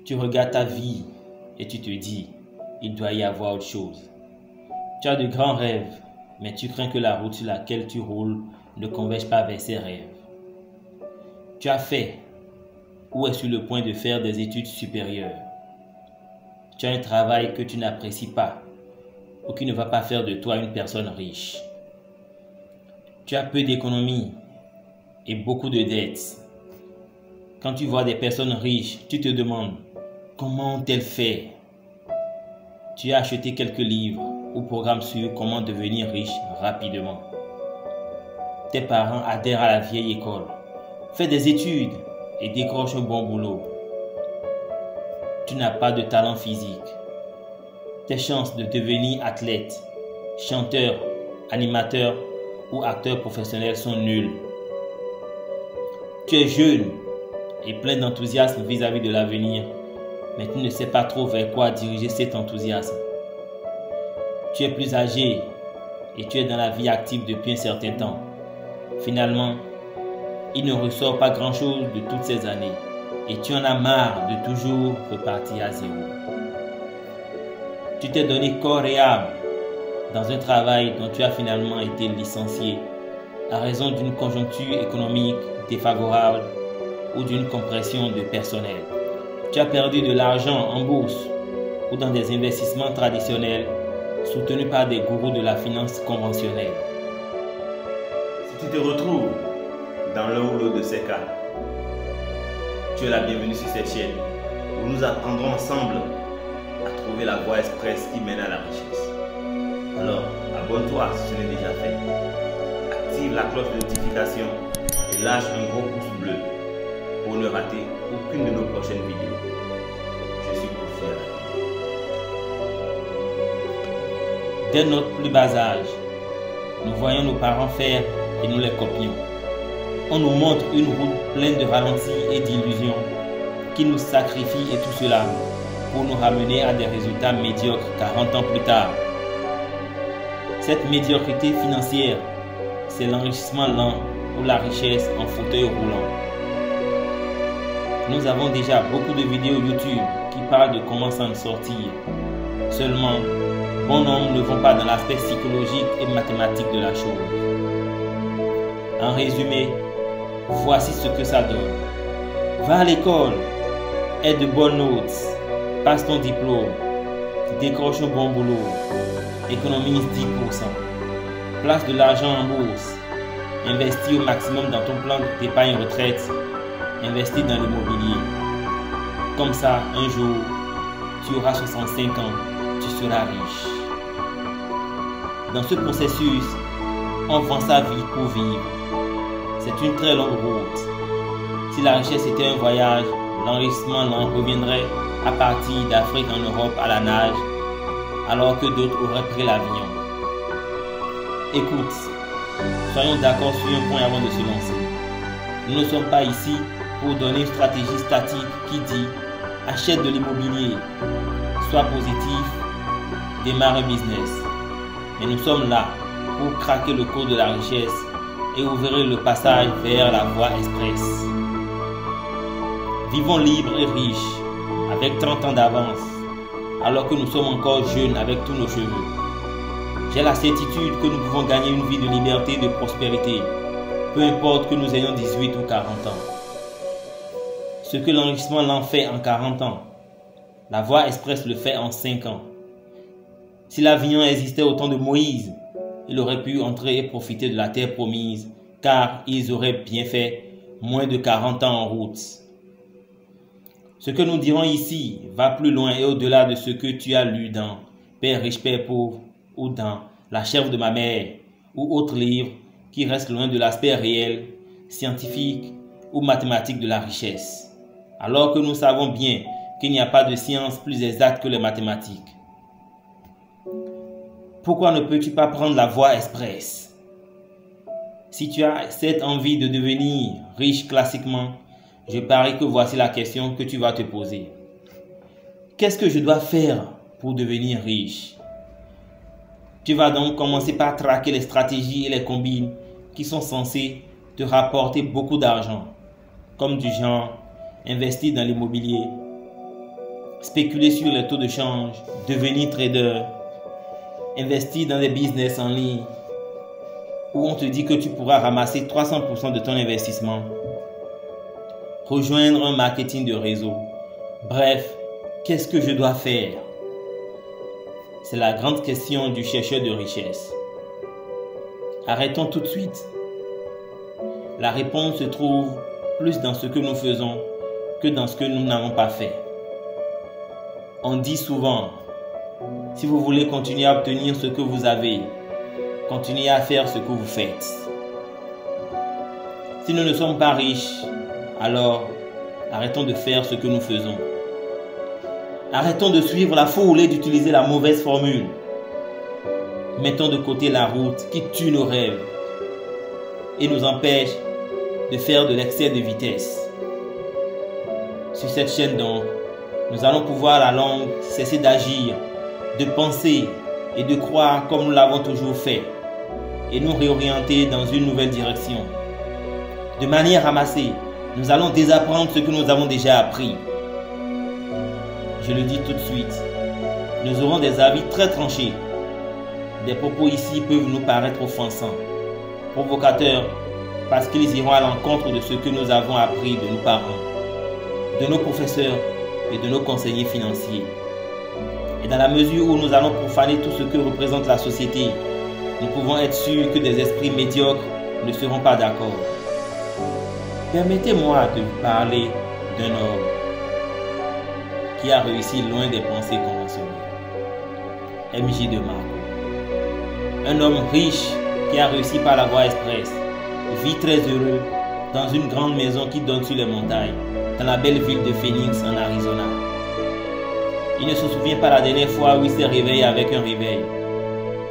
Tu regardes ta vie et tu te dis, il doit y avoir autre chose. Tu as de grands rêves, mais tu crains que la route sur laquelle tu roules ne converge pas vers ces rêves. Tu as fait ou es sur le point de faire des études supérieures. Tu as un travail que tu n'apprécies pas ou qui ne va pas faire de toi une personne riche. Tu as peu d'économies et beaucoup de dettes. Quand tu vois des personnes riches, tu te demandes comment ont-elles fait? Tu as acheté quelques livres ou programmes sur comment devenir riche rapidement. Tes parents adhèrent à la vieille école. Fais des études et décroche un bon boulot. Tu n'as pas de talent physique. Tes chances de devenir athlète, chanteur, animateur ou acteur professionnel sont nulles. Tu es jeune et plein d'enthousiasme vis-à-vis de l'avenir, mais tu ne sais pas trop vers quoi diriger cet enthousiasme. Tu es plus âgé et tu es dans la vie active depuis un certain temps. Finalement, il ne ressort pas grand-chose de toutes ces années et tu en as marre de toujours repartir à zéro. Tu t'es donné corps et âme dans un travail dont tu as finalement été licencié à raison d'une conjoncture économique défavorable ou d'une compression de personnel. Tu as perdu de l'argent en bourse ou dans des investissements traditionnels soutenus par des gourous de la finance conventionnelle. Si tu te retrouves dans l'un ou l'autre de ces cas, tu es la bienvenue sur cette chaîne où nous apprendrons ensemble à trouver la voie express qui mène à la richesse. Alors, abonne-toi si ce n'est déjà fait. Active la cloche de notification et lâche un gros pouce bleu pour ne rater aucune de nos prochaines vidéos. Je suis confiant. Dès notre plus bas âge, nous voyons nos parents faire et nous les copions. On nous montre une route pleine de ralentis et d'illusions qui nous sacrifient et tout cela pour nous ramener à des résultats médiocres 40 ans plus tard. Cette médiocrité financière, c'est l'enrichissement lent ou la richesse en fauteuil roulant. Nous avons déjà beaucoup de vidéos YouTube qui parlent de comment s'en sortir. Seulement, bon nombre ne vont pas dans l'aspect psychologique et mathématique de la chose. En résumé, voici ce que ça donne. Va à l'école, aie de bonnes notes, passe ton diplôme, décroche un bon boulot, économise 10%, place de l'argent en bourse, investis au maximum dans ton plan d'épargne retraite, investis dans l'immobilier. Comme ça, un jour, tu auras 65 ans, tu seras riche. Dans ce processus, on vend sa vie pour vivre. C'est une très longue route. Si la richesse était un voyage, l'enrichissement l'en reviendrait à partir d'Afrique en Europe à la nage, alors que d'autres auraient pris l'avion. Écoute, soyons d'accord sur un point avant de se lancer. Nous ne sommes pas ici pour donner une stratégie statique qui dit achète de l'immobilier, sois positif, démarre un business. Mais nous sommes là pour craquer le code de la richesse et ouvrir le passage vers la voie express. Vivons libres et riches, avec 30 ans d'avance, alors que nous sommes encore jeunes avec tous nos cheveux. J'ai la certitude que nous pouvons gagner une vie de liberté et de prospérité, peu importe que nous ayons 18 ou 40 ans. Ce que l'enrichissement l'en fait en 40 ans, la voie express le fait en 5 ans. Si l'avion existait au temps de Moïse, il aurait pu entrer et profiter de la terre promise, car ils auraient bien fait moins de 40 ans en route. Ce que nous dirons ici va plus loin et au-delà de ce que tu as lu dans Père riche, Père pauvre ou dans La chèvre de ma mère ou autres livres qui restent loin de l'aspect réel, scientifique ou mathématique de la richesse. Alors que nous savons bien qu'il n'y a pas de science plus exacte que les mathématiques. Pourquoi ne peux-tu pas prendre la voie express? Si tu as cette envie de devenir riche classiquement, je parie que voici la question que tu vas te poser. Qu'est-ce que je dois faire pour devenir riche? Tu vas donc commencer par traquer les stratégies et les combines qui sont censées te rapporter beaucoup d'argent, comme du genre investir dans l'immobilier, spéculer sur les taux de change, devenir trader, investir dans des business en ligne, où on te dit que tu pourras ramasser 300% de ton investissement, rejoindre un marketing de réseau. Bref, qu'est-ce que je dois faire? C'est la grande question du chercheur de richesse. Arrêtons tout de suite. La réponse se trouve plus dans ce que nous faisons que dans ce que nous n'avons pas fait. On dit souvent, si vous voulez continuer à obtenir ce que vous avez, continuez à faire ce que vous faites. Si nous ne sommes pas riches, alors arrêtons de faire ce que nous faisons. Arrêtons de suivre la foule et d'utiliser la mauvaise formule. Mettons de côté la route qui tue nos rêves et nous empêche de faire de l'excès de vitesse. Sur cette chaîne donc, nous allons pouvoir à la longue cesser d'agir, de penser et de croire comme nous l'avons toujours fait et nous réorienter dans une nouvelle direction. De manière ramassée, nous allons désapprendre ce que nous avons déjà appris. Je le dis tout de suite, nous aurons des avis très tranchés. Des propos ici peuvent nous paraître offensants, provocateurs, parce qu'ils iront à l'encontre de ce que nous avons appris de nos parents, de nos professeurs et de nos conseillers financiers. Et dans la mesure où nous allons profaner tout ce que représente la société, nous pouvons être sûrs que des esprits médiocres ne seront pas d'accord. Permettez-moi de vous parler d'un homme qui a réussi loin des pensées conventionnelles. MJ DeMarco. Un homme riche qui a réussi par la voie express, vit très heureux dans une grande maison qui donne sur les montagnes, dans la belle ville de Phoenix en Arizona. Il ne se souvient pas la dernière fois où il s'est réveillé avec un réveil.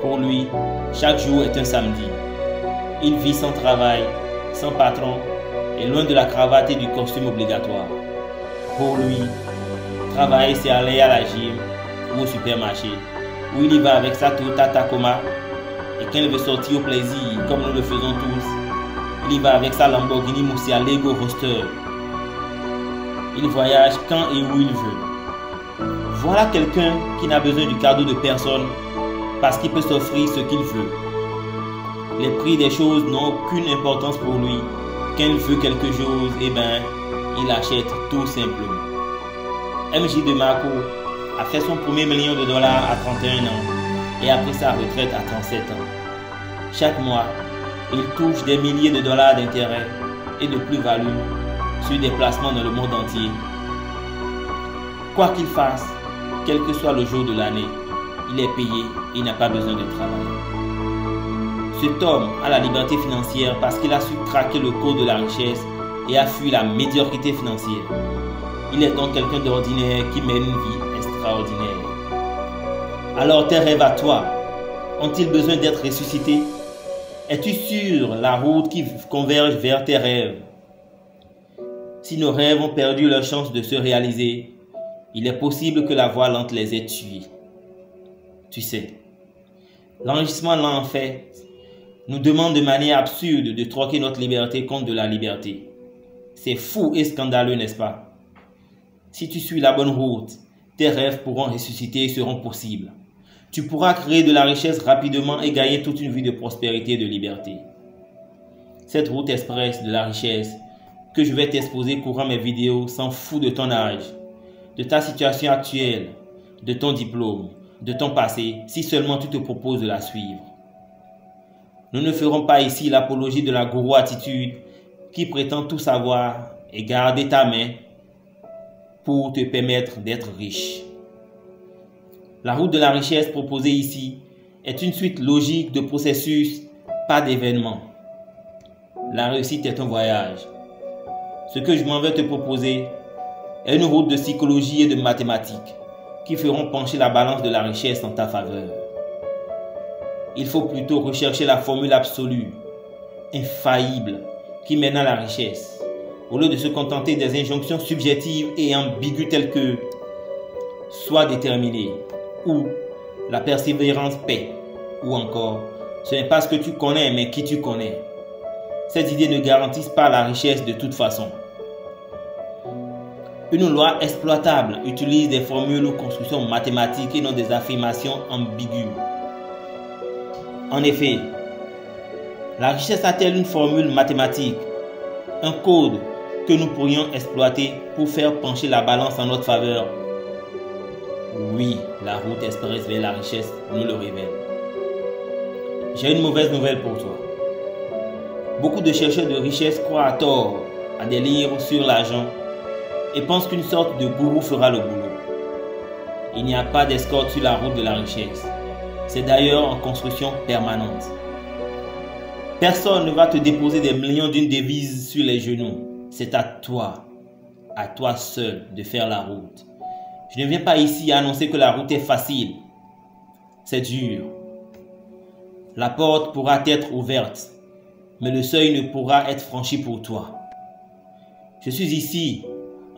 Pour lui, chaque jour est un samedi. Il vit sans travail, sans patron et loin de la cravate et du costume obligatoire. Pour lui, travailler c'est aller à la gym ou au supermarché, où il y va avec sa Toyota Tacoma et quand il veut sortir au plaisir, comme nous le faisons tous, il y va avec sa Lamborghini Murcielago Roadster. Il voyage quand et où il veut. Voilà quelqu'un qui n'a besoin du cadeau de personne parce qu'il peut s'offrir ce qu'il veut. Les prix des choses n'ont aucune importance pour lui. Quand il veut quelque chose, il achète tout simplement. MJ DeMarco a fait son premier $1 million à 31 ans et a pris sa retraite à 37 ans. Chaque mois, il touche des milliers de dollars d'intérêts et de plus-value sur des placements dans le monde entier. Quoi qu'il fasse, quel que soit le jour de l'année, il est payé et il n'a pas besoin de travailler. Cet homme a la liberté financière parce qu'il a su craquer le code de la richesse et a fui la médiocrité financière. Il est donc quelqu'un d'ordinaire qui mène une vie extraordinaire. Alors tes rêves à toi, ont-ils besoin d'être ressuscités? Es-tu sur la route qui converge vers tes rêves? Si nos rêves ont perdu leur chance de se réaliser, il est possible que la voie lente les ait tués. Tu sais, l'enrichissement lent en fait nous demande de manière absurde de troquer notre liberté contre de la liberté. C'est fou et scandaleux, n'est-ce pas? Si tu suis la bonne route, tes rêves pourront ressusciter et seront possibles. Tu pourras créer de la richesse rapidement et gagner toute une vie de prospérité et de liberté. Cette route express de la richesse que je vais t'exposer courant mes vidéos s'en fout de ton âge, de ta situation actuelle, de ton diplôme, de ton passé, si seulement tu te proposes de la suivre. Nous ne ferons pas ici l'apologie de la gourou attitude qui prétend tout savoir et garder ta main pour te permettre d'être riche. La route de la richesse proposée ici est une suite logique de processus, pas d'événements. La réussite est un voyage. Ce que je m'en vais te proposer est une route de psychologie et de mathématiques qui feront pencher la balance de la richesse en ta faveur. Il faut plutôt rechercher la formule absolue, infaillible, qui mène à la richesse, au lieu de se contenter des injonctions subjectives et ambiguës telles que « sois déterminé » ou « la persévérance paie » ou encore « ce n'est pas ce que tu connais mais qui tu connais ». Ces idées ne garantissent pas la richesse de toute façon. Une loi exploitable utilise des formules ou constructions mathématiques et non des affirmations ambiguës. En effet, la richesse a-t-elle une formule mathématique, un code que nous pourrions exploiter pour faire pencher la balance en notre faveur? Oui, la route express vers la richesse nous le révèle. J'ai une mauvaise nouvelle pour toi. Beaucoup de chercheurs de richesse croient à tort à des livres sur l'argent et pensent qu'une sorte de gourou fera le boulot. Il n'y a pas d'escorte sur la route de la richesse. C'est d'ailleurs en construction permanente. Personne ne va te déposer des millions d'une devise sur les genoux. C'est à toi seul de faire la route. Je ne viens pas ici annoncer que la route est facile. C'est dur. La porte pourra être ouverte, mais le seuil ne pourra être franchi pour toi. Je suis ici,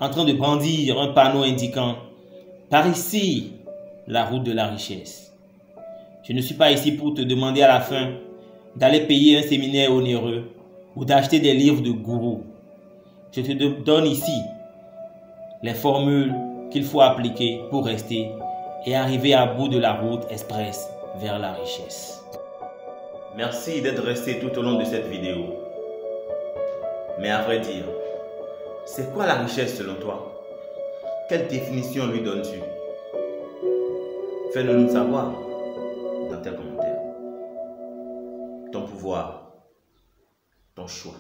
en train de brandir un panneau indiquant « Par ici, la route de la richesse ». Je ne suis pas ici pour te demander à la fin d'aller payer un séminaire onéreux ou d'acheter des livres de gourou. Je te donne ici les formules qu'il faut appliquer pour rester et arriver à bout de la route express vers la richesse. Merci d'être resté tout au long de cette vidéo. Mais à vrai dire, c'est quoi la richesse selon toi? Quelle définition lui donnes-tu? Fais-le nous savoir dans tes commentaires. Ton pouvoir, ton choix.